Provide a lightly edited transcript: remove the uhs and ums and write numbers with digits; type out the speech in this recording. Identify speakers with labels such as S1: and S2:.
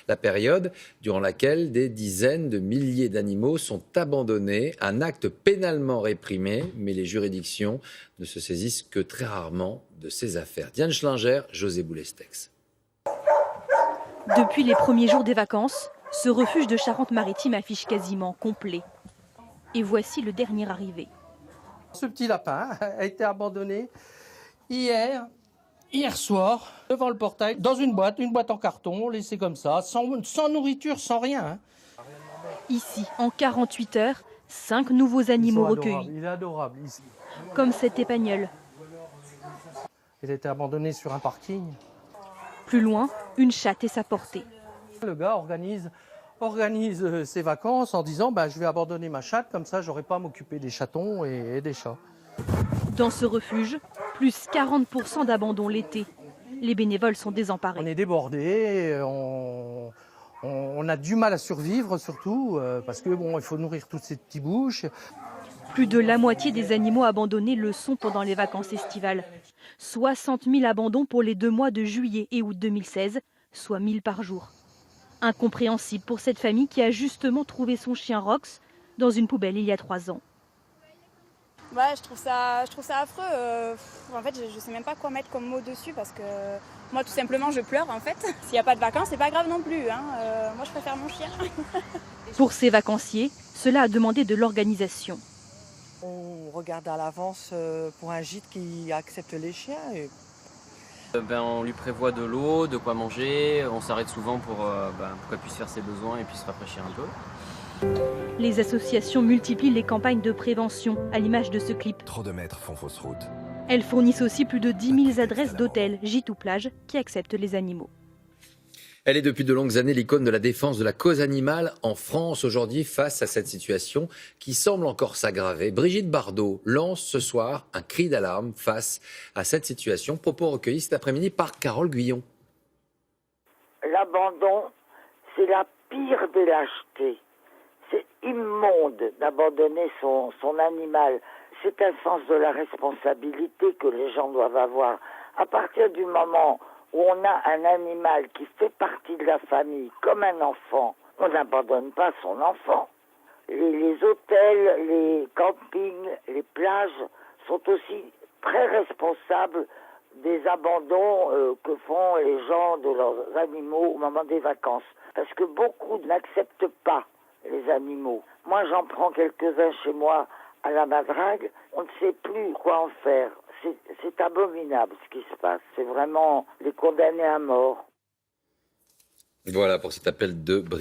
S1: la période durant laquelle des dizaines de milliers d'animaux sont abandonnés, un acte pénalement réprimé, mais les juridictions ne se saisissent que très rarement de ces affaires. Diane Schlinger, José Boulestex.
S2: Depuis les premiers jours des vacances, ce refuge de Charente-Maritime affiche quasiment complet. Et voici le dernier arrivé.
S3: Ce petit lapin a été abandonné hier soir, devant le portail, dans une boîte en carton, laissé comme ça, sans nourriture, sans rien.
S2: Ici, en 48 heures, 5 nouveaux animaux recueillis.
S3: Il est adorable. Ici.
S2: Comme cet épagnol.
S3: Il a été abandonné sur un parking.
S2: Plus loin, une chatte et sa portée.
S3: Le gars organise ses vacances en disant je vais abandonner ma chatte, comme ça j'aurai pas à m'occuper des chatons et des chats.
S2: Dans ce refuge, plus 40% d'abandon l'été. Les bénévoles sont désemparés.
S3: On est débordés, on a du mal à survivre surtout, parce que il faut nourrir toutes ces petites bouches.
S2: Plus de la moitié des animaux abandonnés le sont pendant les vacances estivales. 60 000 abandons pour les 2 mois de juillet et août 2016, soit 1000 par jour. Incompréhensible pour cette famille qui a justement trouvé son chien Rox dans une poubelle il y a 3 ans.
S4: Ouais, je trouve ça affreux. En fait, je sais même pas quoi mettre comme mot dessus parce que moi, tout simplement, je pleure en fait. S'il n'y a pas de vacances, c'est pas grave non plus. Moi, je préfère mon chien.
S2: Pour ces vacanciers, cela a demandé de l'organisation.
S5: On regarde à l'avance pour un gîte qui accepte les chiens.
S6: On lui prévoit de l'eau, de quoi manger. On s'arrête souvent pour qu'elle puisse faire ses besoins et puis se rafraîchir un peu.
S2: Les associations multiplient les campagnes de prévention, à l'image de ce clip.
S7: Trop de maîtres font fausse route.
S2: Elles fournissent aussi plus de 10 000 adresses d'hôtels, gîtes ou plages qui acceptent les animaux.
S1: Elle est depuis de longues années l'icône de la défense de la cause animale en France. Aujourd'hui, face à cette situation qui semble encore s'aggraver, Brigitte Bardot lance ce soir un cri d'alarme face à cette situation. Propos recueillis cet après-midi par Carole Guyon.
S8: L'abandon, c'est la pire des lâchetés. C'est immonde d'abandonner son animal. C'est un sens de la responsabilité que les gens doivent avoir. À partir du moment où on a un animal qui fait partie de la famille, comme un enfant, on n'abandonne pas son enfant. Les hôtels, les campings, les plages sont aussi très responsables des abandons que font les gens de leurs animaux au moment des vacances. Parce que beaucoup n'acceptent pas les animaux. Moi, j'en prends quelques-uns chez moi à la Madrague. On ne sait plus quoi en faire. C'est abominable ce qui se passe. C'est vraiment les condamner à mort.
S1: Voilà pour cet appel de Brigitte.